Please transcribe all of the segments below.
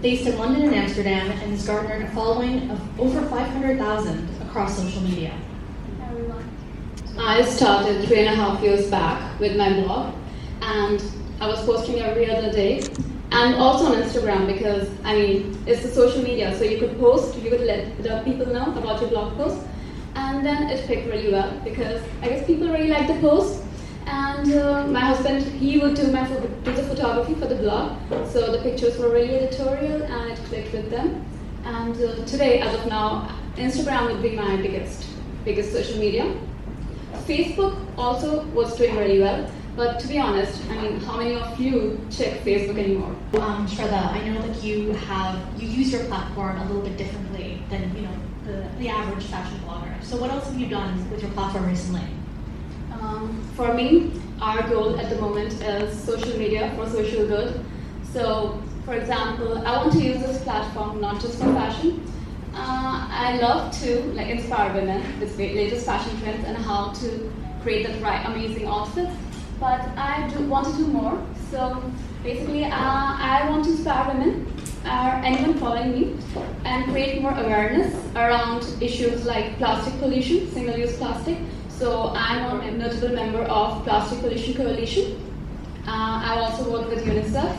based in London and Amsterdam, and has garnered a following of over 500,000 across social media. I started 3.5 years back with my blog, and I was posting every other day, and also on Instagram because, I mean, it's the social media, so you could post, you could let the people know about your blog post, and then it picked really well because I guess people really liked the post, and my husband, he would do the photography for the blog, so the pictures were really editorial, and it clicked with them, and today, as of now, Instagram would be my biggest social media. Facebook also was doing really well. But to be honest, I mean, how many of you check Facebook anymore? Shrads, I know that you use your platform a little bit differently than the average fashion blogger. So what else have you done with your platform recently? For me, our goal at the moment is social media for social good. So, for example, I want to use this platform not just for fashion. I love to inspire women with the latest fashion trends and how to create the right amazing outfits. But I want to do more. So basically, I want to inspire women or anyone following me and create more awareness around issues like plastic pollution, single-use plastic. So I'm a notable member of Plastic Pollution Coalition. I also work with UNICEF,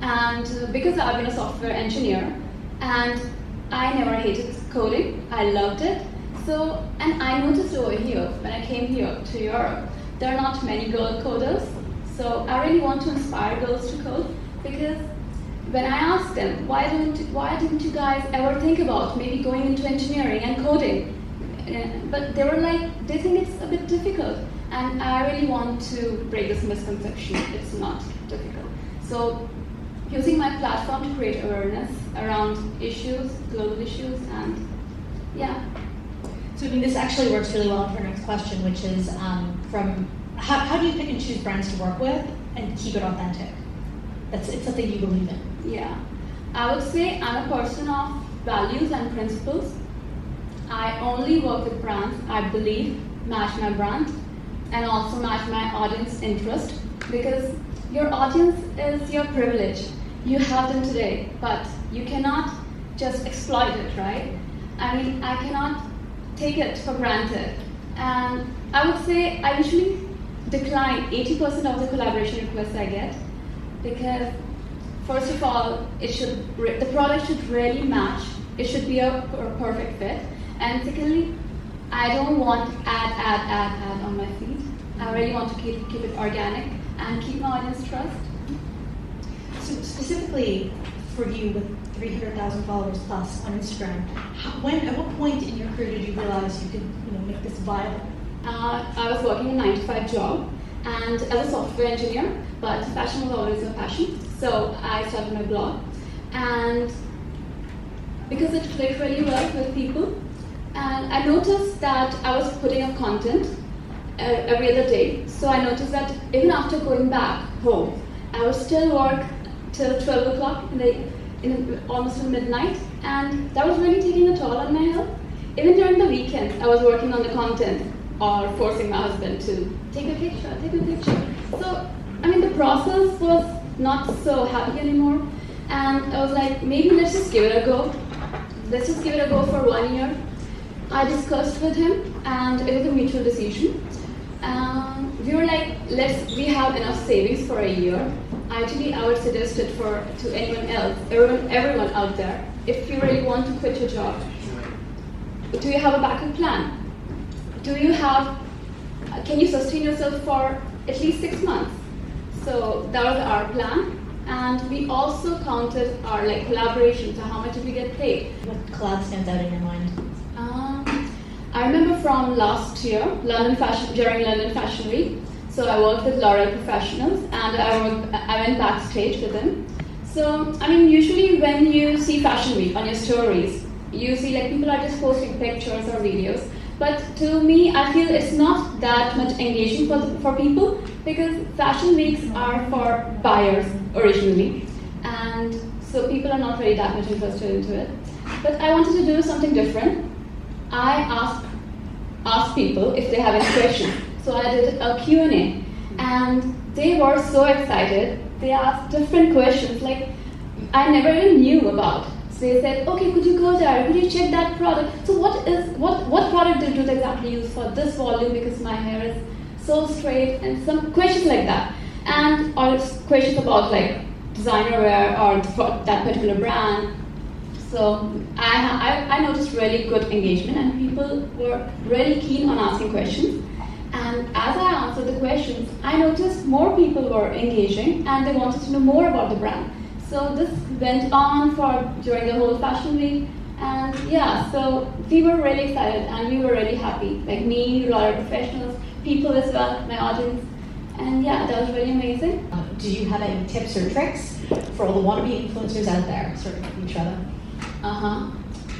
and because I've been a software engineer, and I never hated coding, I loved it. So, and I noticed over here when I came here to Europe, there are not many girl coders, so I really want to inspire girls to code because when I asked them, why didn't you guys ever think about maybe going into engineering and coding? But they were like, they think it's a bit difficult, and I really want to break this misconception. It's not difficult. So, using my platform to create awareness around issues, global issues, and yeah. So I mean, this actually works really well for our next question, which is from how do you pick and choose brands to work with and keep it authentic? It's something you believe in. Yeah, I would say I'm a person of values and principles. I only work with brands I believe match my brand and also match my audience interest, because your audience is your privilege. You have them today, but you cannot just exploit it, right? I mean, I cannot take it for granted. And I would say I usually decline 80% of the collaboration requests I get because, first of all, the product should really match. It should be a perfect fit. And secondly, I don't want ad on my feed. I really want to keep it organic and keep my audience trust. So specifically for you with 300,000 followers plus on Instagram, at what point in your career did you realize you could make this viable? I was working a 9-to-5 job and as a software engineer, but fashion was always my passion. So I started my blog, and because it clicked really well with people, and I noticed that I was putting up content every other day. So I noticed that even after going back home, I would still work till 12 o'clock in almost till midnight, and that was really taking a toll on my health. Even during the weekends, I was working on the content or forcing my husband to take a picture. So, I mean, the process was not so happy anymore, and I was like, maybe let's just give it a go. Let's just give it a go for 1 year. I discussed with him, and it was a mutual decision. We were like, we have enough savings for a year. Actually, I would suggest it to anyone else, everyone out there. If you really want to quit your job, do you have a backup plan? Can you sustain yourself for at least 6 months? So that was our plan. And we also counted our collaborations, so how much did we get paid? What collab stands out in your mind? I remember from last year, during London Fashion Week. So I worked with L'Oreal professionals, and I went backstage with them. So I mean, usually when you see Fashion Week on your stories, you see people are just posting pictures or videos. But to me, I feel it's not that much engaging for people, because Fashion Weeks are for buyers originally, and so people are not really that much interested into it. But I wanted to do something different. I asked people if they have any questions. So I did a Q&A, and they were so excited. They asked different questions like, I never even knew about. So they said, okay, could you go there? Could you check that product? So what product do they exactly use for this volume, because my hair is so straight, and some questions like that. And or questions about like designer wear or that particular brand. So I noticed really good engagement, and people were really keen on asking questions. And as I answered the questions, I noticed more people were engaging and they wanted to know more about the brand. So this went on for during the whole fashion week, and yeah, so we were really excited and we were really happy. Like me, a lot of professionals, people as well, my audience, and yeah, that was really amazing. Do you have any tips or tricks for all the wannabe influencers out there, sort of each other?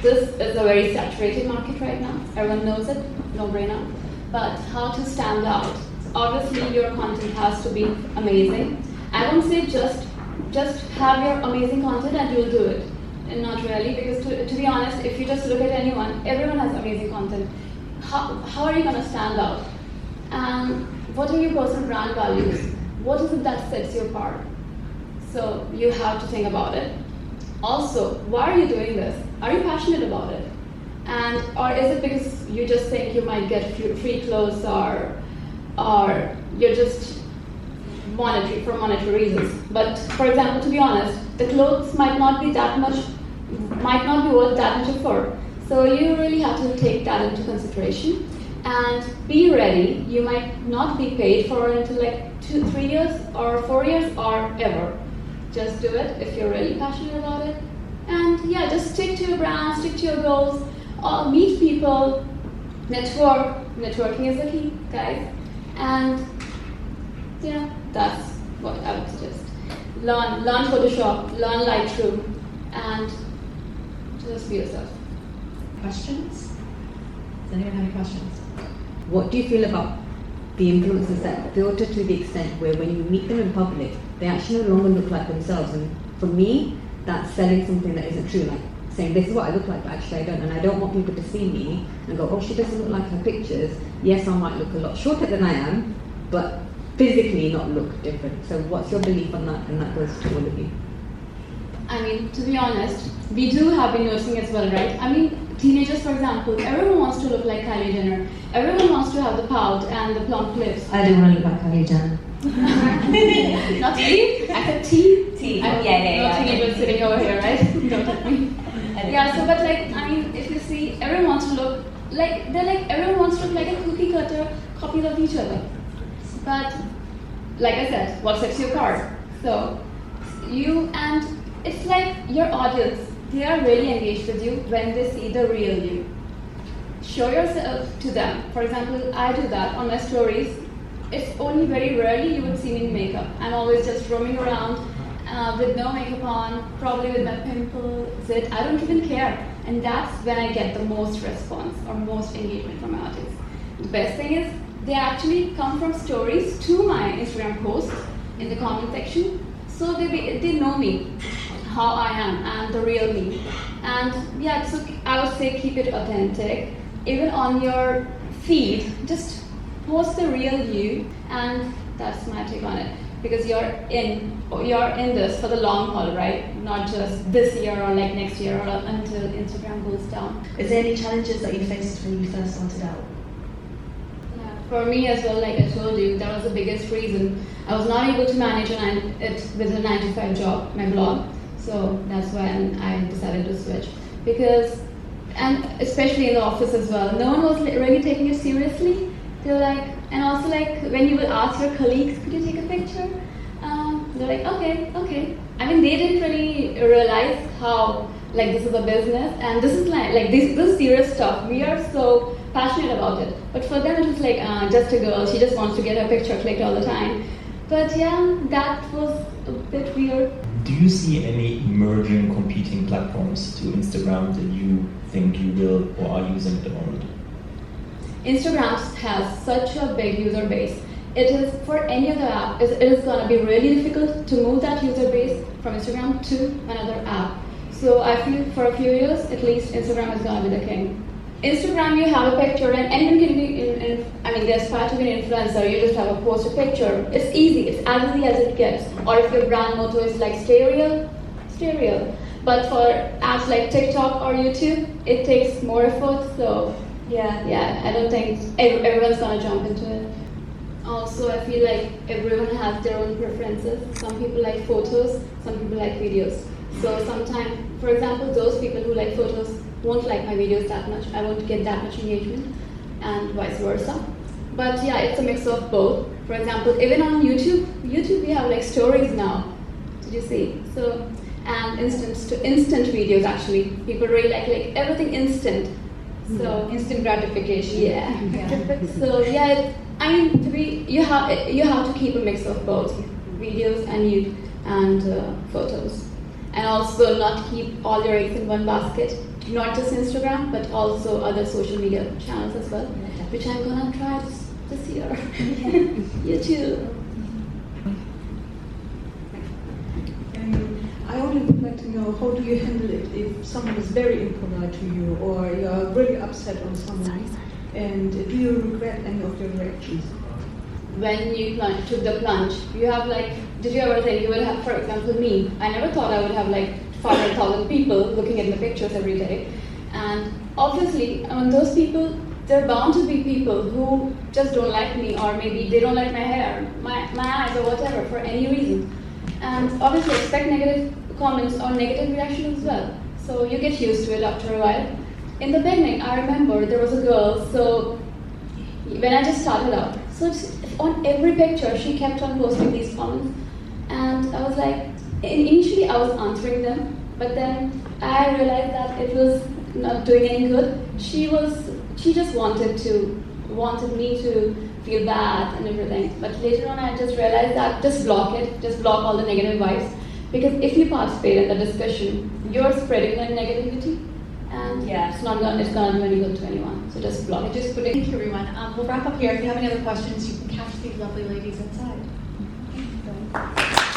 This is a very saturated market right now. Everyone knows it, no brainer. But how to stand out? Obviously, your content has to be amazing. I won't say just have your amazing content and you'll do it. And not really, because to be honest, if you just look at anyone, everyone has amazing content. How are you going to stand out? And what are your personal brand values? What is it that sets you apart? So you have to think about it. Also, why are you doing this? Are you passionate about it? And or is it because you just think you might get free clothes, or you're just for monetary reasons? But for example, to be honest, the clothes might not be worth that much effort. So you really have to take that into consideration and be ready. You might not be paid for until like 2-3 years or 4 years or ever. Just do it if you're really passionate about it. And yeah, just stick to your brand, stick to your goals, meet people, network. Networking is the key, guys. And yeah, that's what I would suggest. Learn Photoshop, learn Lightroom, and just be yourself. Questions? Does anyone have any questions? What do you feel about the influencers that filter to the extent where when you meet them in public, they actually no longer look like themselves? And for me, that's selling something that isn't true, like saying this is what I look like, but actually I don't. And I don't want people to see me and go, oh, she doesn't look like her pictures. Yes, I might look a lot shorter than I am, but physically not look different. So what's your belief on that? And that goes to all of you. I mean, to be honest, we do have been noticing as well, right? I mean, teenagers, for example, everyone wants to look like Kylie Jenner. Everyone wants to have the pout and the plump lips. I don't want to look like Kylie Jenner. Not T? I said T? T. I'm Yeah. not teenagers sitting over here, right? Don't at me. Yeah, so but like, I mean, if you see, everyone wants to look like, everyone wants to look like a cookie cutter copies of each other. But, like I said, what sets you apart? So, it's like your audience, they are really engaged with you when they see the real you. Show yourself to them. For example, I do that on my stories. It's only very rarely you would see me in makeup. I'm always just roaming around with no makeup on, probably with my pimples. I don't even care. And that's when I get the most response or most engagement from my audience. The best thing is, they actually come from stories to my Instagram posts in the comment section. So they know me, how I am, and the real me. And yeah, so I would say keep it authentic. Even on your feed, just post the real you, and that's my take on it. Because you're in this for the long haul, right? Not just this year or like next year or until Instagram goes down. Is there any challenges that you faced when you first started out? For me as well, like I told you, that was the biggest reason. I was not able to manage it with a 9-to-5 job, my blog. So that's why I decided to switch. Because, and especially in the office as well, no one was really taking it seriously. They were like, and also like when you would ask your colleagues, could you take a picture? They're like, okay. I mean, they didn't really realize how like this is a business and this is like this serious stuff. We are so passionate about it. But for them it was like just a girl, she just wants to get her picture clicked all the time. But yeah, that was a bit weird. Do you see any emerging competing platforms to Instagram that you think you will or are using at the moment? Instagram has such a big user base. It is, for any other app, it is going to be really difficult to move that user base from Instagram to another app. So I feel for a few years, at least, Instagram is going to be the king. Instagram, you have a picture and anyone can be, they aspire to be an influencer, you just have a post a picture. It's easy, it's as easy as it gets. Or if your brand motto is like stay real, stay real. But for apps like TikTok or YouTube, it takes more effort. So yeah, I don't think everyone's gonna jump into it. Also, I feel like everyone has their own preferences. Some people like photos, some people like videos. So sometimes, for example, those people who like photos won't like my videos that much. I won't get that much engagement, and vice versa. But yeah, it's a mix of both. For example, even on YouTube we have like stories now. Did you see? So, and instant videos actually. People really like everything instant. So instant gratification. Yeah. So yeah, I mean, you have to keep a mix of both videos and photos, and also not keep all your eggs in one basket. Not just Instagram, but also other social media channels as well, which I'm gonna try this year. You too. I only would like to know, how do you handle it if someone is very impolite to you, or you're really upset on someone? And do you regret any of your reactions? When you took the plunge, you have like, did you ever think you would have, for example, me? I never thought I would have like 500,000 people looking at my pictures every day. And obviously, among those people, there are bound to be people who just don't like me, or maybe they don't like my hair, my eyes, or whatever, for any reason. And obviously expect negative comments or negative reactions as well. So you get used to it after a while. In the beginning, I remember there was a girl, so when I just started out, so on every picture she kept on posting these comments, and I was like, initially I was answering them, but then I realized that it was not doing any good. She just wanted me to feel bad and everything. But later on I just realized that just block it, just block all the negative vibes. Because if you participate in the discussion, you're spreading that negativity, and it's gonna do any good to anyone. So just block it. Just put it. Thank you, everyone. We'll wrap up here. If you have any other questions, you can catch these lovely ladies inside. Okay,